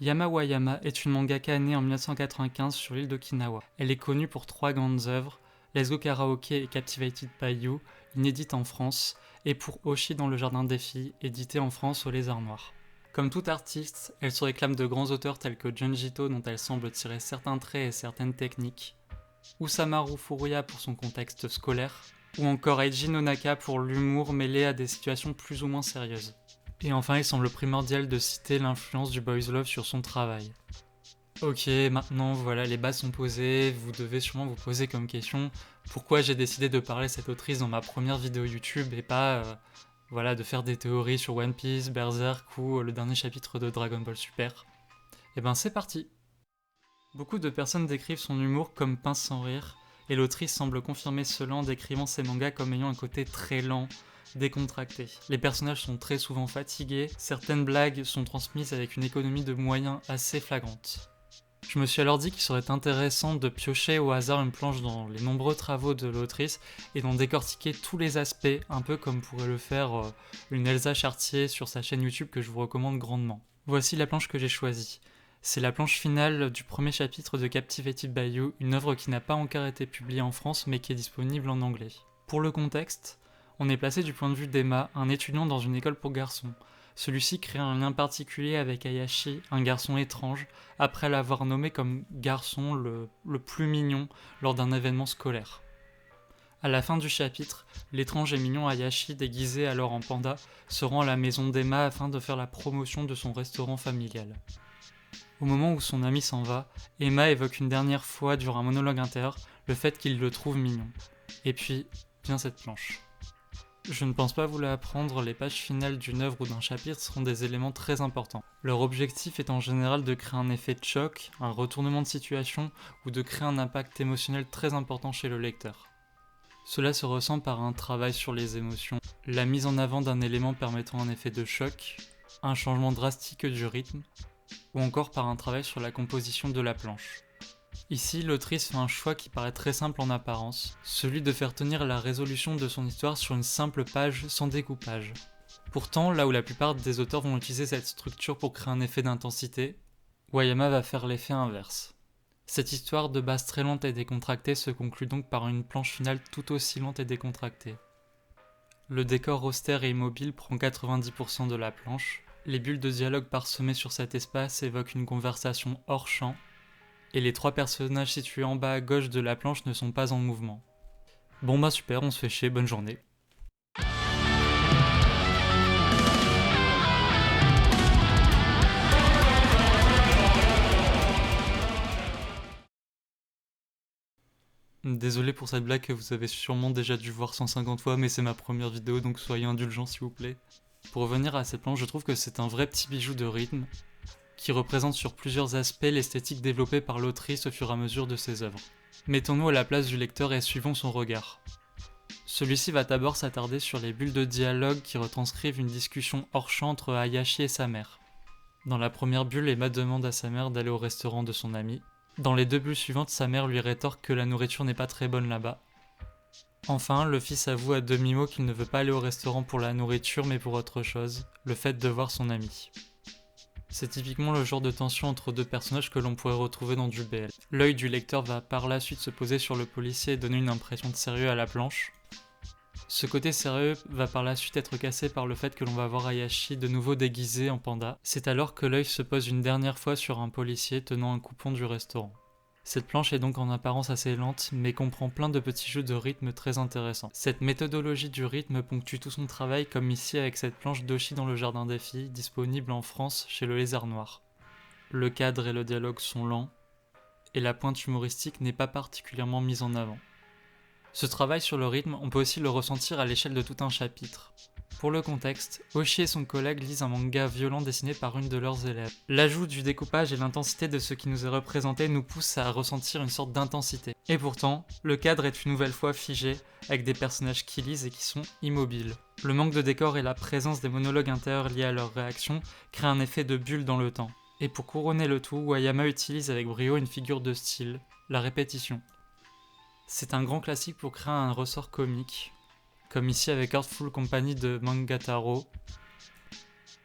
Yama est une mangaka née en 1995 sur l'île d'Okinawa. Elle est connue pour 3 grandes œuvres, Let's Go Karaoke et Captivated by You, inédites en France, et pour Oshi dans le Jardin des Filles, édité en France au Lézard Noir. Comme toute artiste, elle se réclame de grands auteurs tels que Junji Ito dont elle semble tirer certains traits et certaines techniques, Usamaru Furuya pour son contexte scolaire, ou encore Eiji Nonaka pour l'humour mêlé à des situations plus ou moins sérieuses. Et enfin, il semble primordial de citer l'influence du boys love sur son travail. Ok, maintenant voilà, les bases sont posées, vous devez sûrement vous poser comme question pourquoi j'ai décidé de parler de cette autrice dans ma première vidéo YouTube et pas de faire des théories sur One Piece, Berserk ou le dernier chapitre de Dragon Ball Super. Et ben c'est parti. Beaucoup de personnes décrivent son humour comme pince sans rire, et l'autrice semble confirmer cela en décrivant ses mangas comme ayant un côté très lent, décontracté. Les personnages sont très souvent fatigués, certaines blagues sont transmises avec une économie de moyens assez flagrante. Je me suis alors dit qu'il serait intéressant de piocher au hasard une planche dans les nombreux travaux de l'autrice et d'en décortiquer tous les aspects, un peu comme pourrait le faire une Elsa Chartier sur sa chaîne YouTube que je vous recommande grandement. Voici la planche que j'ai choisie. C'est la planche finale du premier chapitre de Captivated by You, une œuvre qui n'a pas encore été publiée en France mais qui est disponible en anglais. Pour le contexte, on est placé du point de vue d'Emma, un étudiant dans une école pour garçons. Celui-ci crée un lien particulier avec Hayashi, un garçon étrange, après l'avoir nommé comme garçon le plus mignon lors d'un événement scolaire. À la fin du chapitre, l'étrange et mignon Hayashi, déguisé alors en panda, se rend à la maison d'Emma afin de faire la promotion de son restaurant familial. Au moment où son ami s'en va, Emma évoque une dernière fois durant un monologue intérieur le fait qu'il le trouve mignon. Et puis, vient cette planche. Je ne pense pas vous l'apprendre, les pages finales d'une œuvre ou d'un chapitre seront des éléments très importants. Leur objectif est en général de créer un effet de choc, un retournement de situation ou de créer un impact émotionnel très important chez le lecteur. Cela se ressent par un travail sur les émotions, la mise en avant d'un élément permettant un effet de choc, un changement drastique du rythme, ou encore par un travail sur la composition de la planche. Ici, l'autrice fait un choix qui paraît très simple en apparence, celui de faire tenir la résolution de son histoire sur une simple page sans découpage. Pourtant, là où la plupart des auteurs vont utiliser cette structure pour créer un effet d'intensité, Wayama va faire l'effet inverse. Cette histoire de base très lente et décontractée se conclut donc par une planche finale tout aussi lente et décontractée. Le décor austère et immobile prend 90% de la planche, les bulles de dialogue parsemées sur cet espace évoquent une conversation hors champ, et les 3 personnages situés en bas à gauche de la planche ne sont pas en mouvement. Bon bah super, on se fait chier, bonne journée. Désolé pour cette blague que vous avez sûrement déjà dû voir 150 fois, mais c'est ma première vidéo donc soyez indulgents s'il vous plaît. Pour revenir à cette planche, je trouve que c'est un vrai petit bijou de rythme, qui représente sur plusieurs aspects l'esthétique développée par l'autrice au fur et à mesure de ses œuvres. Mettons-nous à la place du lecteur et suivons son regard. Celui-ci va d'abord s'attarder sur les bulles de dialogue qui retranscrivent une discussion hors champ entre Hayashi et sa mère. Dans la première bulle, Emma demande à sa mère d'aller au restaurant de son ami. Dans les 2 bulles suivantes, sa mère lui rétorque que la nourriture n'est pas très bonne là-bas. Enfin, le fils avoue à demi-mot qu'il ne veut pas aller au restaurant pour la nourriture mais pour autre chose, le fait de voir son ami. C'est typiquement le genre de tension entre 2 personnages que l'on pourrait retrouver dans du BL. L'œil du lecteur va par la suite se poser sur le policier et donner une impression de sérieux à la planche. Ce côté sérieux va par la suite être cassé par le fait que l'on va voir Hayashi de nouveau déguisé en panda. C'est alors que l'œil se pose une dernière fois sur un policier tenant un coupon du restaurant. Cette planche est donc en apparence assez lente, mais comprend plein de petits jeux de rythme très intéressants. Cette méthodologie du rythme ponctue tout son travail, comme ici avec cette planche d'Oshi dans le Jardin des Filles, disponible en France chez le Lézard Noir. Le cadre et le dialogue sont lents, et la pointe humoristique n'est pas particulièrement mise en avant. Ce travail sur le rythme, on peut aussi le ressentir à l'échelle de tout un chapitre. Pour le contexte, Oshi et son collègue lisent un manga violent dessiné par une de leurs élèves. L'ajout du découpage et l'intensité de ce qui nous est représenté nous pousse à ressentir une sorte d'intensité. Et pourtant, le cadre est une nouvelle fois figé, avec des personnages qui lisent et qui sont immobiles. Le manque de décor et la présence des monologues intérieurs liés à leurs réactions créent un effet de bulle dans le temps. Et pour couronner le tout, Wayama utilise avec brio une figure de style, la répétition. C'est un grand classique pour créer un ressort comique, comme ici avec Artful Company de Mangataro,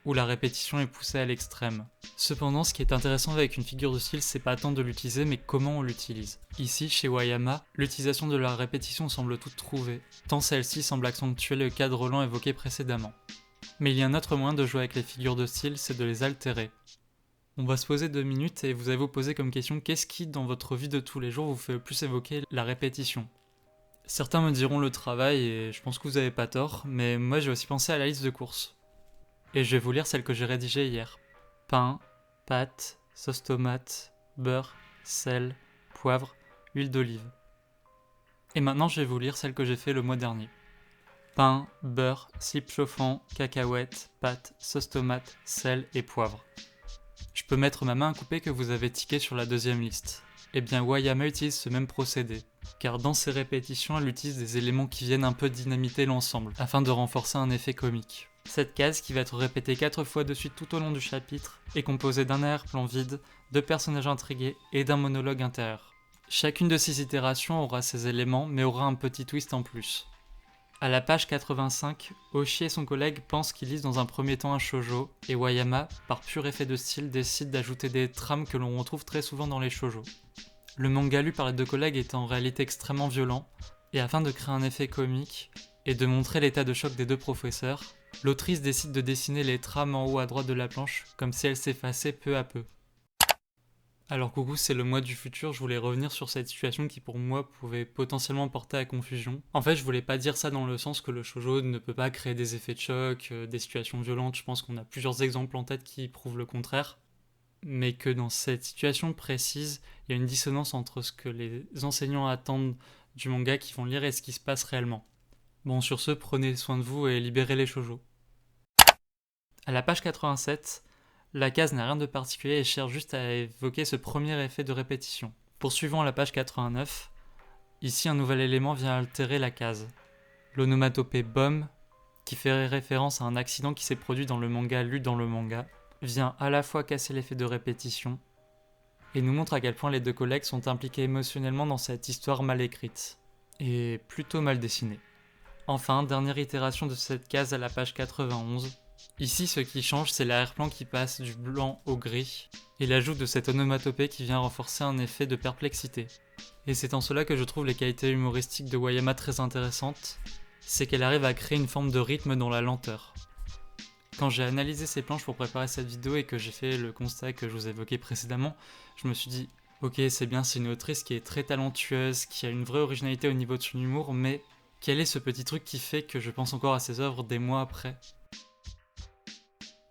où la répétition est poussée à l'extrême. Cependant, ce qui est intéressant avec une figure de style, c'est pas tant de l'utiliser, mais comment on l'utilise. Ici, chez Wayama, l'utilisation de la répétition semble toute trouvée, tant celle-ci semble accentuer le cadre lent évoqué précédemment. Mais il y a un autre moyen de jouer avec les figures de style, c'est de les altérer. On va se poser 2 minutes et vous allez vous poser comme question qu'est-ce qui, dans votre vie de tous les jours, vous fait le plus évoquer la répétition. Certains me diront le travail et je pense que vous avez pas tort, mais moi j'ai aussi pensé à la liste de courses. Et je vais vous lire celle que j'ai rédigée hier. Pain, pâtes, sauce tomate, beurre, sel, poivre, huile d'olive. Et maintenant je vais vous lire celle que j'ai fait le mois dernier. Pain, beurre, slip chauffant, cacahuètes, pâtes, sauce tomate, sel et poivre. Je peux mettre ma main à couper que vous avez tiqué sur la deuxième liste. Eh bien Wayama utilise ce même procédé, car dans ses répétitions elle utilise des éléments qui viennent un peu dynamiter l'ensemble, afin de renforcer un effet comique. Cette case, qui va être répétée 4 fois de suite tout au long du chapitre, est composée d'un arrière-plan vide, de personnages intrigués et d'un monologue intérieur. Chacune de ces itérations aura ses éléments, mais aura un petit twist en plus. À la page 85, Oshii et son collègue pensent qu'ils lisent dans un premier temps un shoujo, et Wayama, par pur effet de style, décide d'ajouter des trames que l'on retrouve très souvent dans les shoujo. Le manga lu par les deux collègues est en réalité extrêmement violent, et afin de créer un effet comique, et de montrer l'état de choc des deux professeurs, l'autrice décide de dessiner les trames en haut à droite de la planche, comme si elles s'effaçaient peu à peu. Alors coucou, c'est le moi du futur, je voulais revenir sur cette situation qui pour moi pouvait potentiellement porter à confusion. En fait, je voulais pas dire ça dans le sens que le shoujo ne peut pas créer des effets de choc, des situations violentes, je pense qu'on a plusieurs exemples en tête qui prouvent le contraire. Mais que dans cette situation précise, il y a une dissonance entre ce que les enseignants attendent du manga qu'ils vont lire et ce qui se passe réellement. Bon, sur ce, prenez soin de vous et libérez les shoujo. À la page 87, la case n'a rien de particulier et cherche juste à évoquer ce premier effet de répétition. Poursuivons à la page 89, ici un nouvel élément vient altérer la case. L'onomatopée BOM, qui fait référence à un accident qui s'est produit dans le manga lu dans le manga, vient à la fois casser l'effet de répétition et nous montre à quel point les deux collègues sont impliqués émotionnellement dans cette histoire mal écrite et plutôt mal dessinée. Enfin, dernière itération de cette case à la page 91. Ici, ce qui change, c'est l'arrière-plan qui passe du blanc au gris, et l'ajout de cette onomatopée qui vient renforcer un effet de perplexité. Et c'est en cela que je trouve les qualités humoristiques de Wayama très intéressantes, c'est qu'elle arrive à créer une forme de rythme dans la lenteur. Quand j'ai analysé ces planches pour préparer cette vidéo et que j'ai fait le constat que je vous évoquais précédemment, je me suis dit, ok, c'est bien, c'est une autrice qui est très talentueuse, qui a une vraie originalité au niveau de son humour, mais quel est ce petit truc qui fait que je pense encore à ses œuvres des mois après ?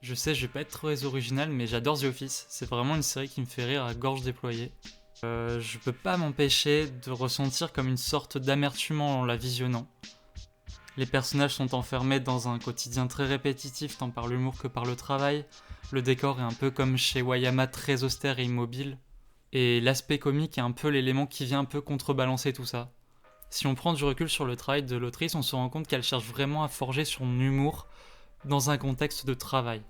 Je sais, je vais pas être très original, mais j'adore The Office. C'est vraiment une série qui me fait rire à gorge déployée. Je peux pas m'empêcher de ressentir comme une sorte d'amertume en la visionnant. Les personnages sont enfermés dans un quotidien très répétitif tant par l'humour que par le travail. Le décor est un peu comme chez Wayama, très austère et immobile. Et l'aspect comique est un peu l'élément qui vient un peu contrebalancer tout ça. Si on prend du recul sur le travail de l'autrice, on se rend compte qu'elle cherche vraiment à forger son humour dans un contexte de travail.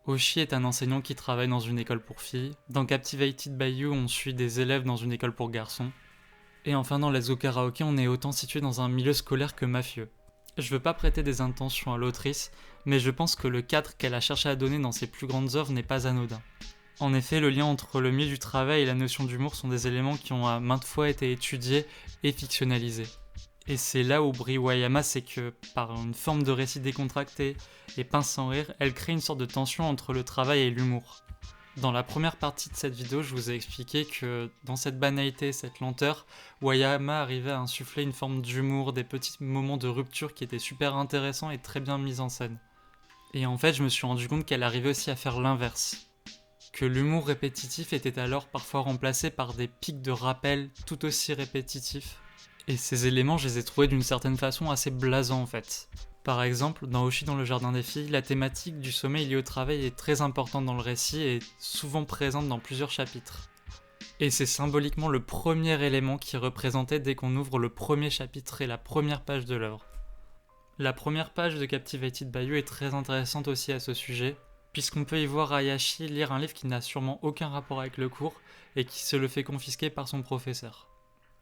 Oshii est un enseignant qui travaille dans une école pour filles. Dans Captivated by You, on suit des élèves dans une école pour garçons. Et enfin, dans Let's Go Karaoke, on est autant situé dans un milieu scolaire que mafieux. Je veux pas prêter des intentions à l'autrice, mais je pense que le cadre qu'elle a cherché à donner dans ses plus grandes œuvres n'est pas anodin. En effet, le lien entre le milieu du travail et la notion d'humour sont des éléments qui ont à maintes fois été étudiés et fictionnalisés. Et c'est là où brille Wayama, c'est que, par une forme de récit décontracté et pince sans rire, elle crée une sorte de tension entre le travail et l'humour. Dans la première partie de cette vidéo, je vous ai expliqué que dans cette banalité, cette lenteur, Wayama arrivait à insuffler une forme d'humour, des petits moments de rupture qui étaient super intéressants et très bien mis en scène. Et en fait, je me suis rendu compte qu'elle arrivait aussi à faire l'inverse. Que l'humour répétitif était alors parfois remplacé par des pics de rappel tout aussi répétitifs. Et ces éléments, je les ai trouvés d'une certaine façon assez blasants en fait. Par exemple, dans Oshii dans le jardin des filles, la thématique du sommeil lié au travail est très importante dans le récit et souvent présente dans plusieurs chapitres. Et c'est symboliquement le premier élément qui est représenté dès qu'on ouvre le premier chapitre et la première page de l'œuvre. La première page de Captivated by You est très intéressante aussi à ce sujet, puisqu'on peut y voir Hayashi lire un livre qui n'a sûrement aucun rapport avec le cours et qui se le fait confisquer par son professeur.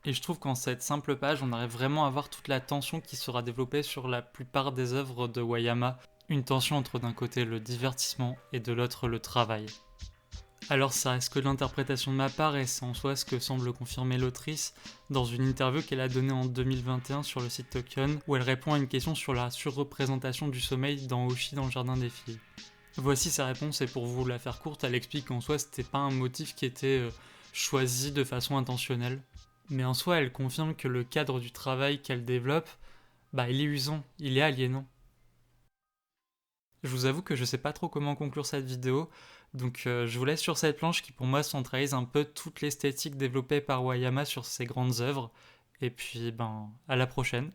Et je trouve qu'en cette simple page, on arrive vraiment à voir toute la tension qui sera développée sur la plupart des œuvres de Wayama. Une tension entre d'un côté le divertissement et de l'autre le travail. Alors ça reste que de l'interprétation de ma part et c'est en soi ce que semble confirmer l'autrice dans une interview qu'elle a donnée en 2021 sur le site Tokion où elle répond à une question sur la surreprésentation du sommeil dans Oshi dans le jardin des filles. Voici sa réponse et pour vous la faire courte, elle explique qu'en soi c'était pas un motif qui était choisi de façon intentionnelle. Mais en soi elle confirme que le cadre du travail qu'elle développe, il est usant, il est aliénant. Je vous avoue que je sais pas trop comment conclure cette vidéo, donc je vous laisse sur cette planche qui pour moi centralise un peu toute l'esthétique développée par Wayama sur ses grandes œuvres. Et puis à la prochaine.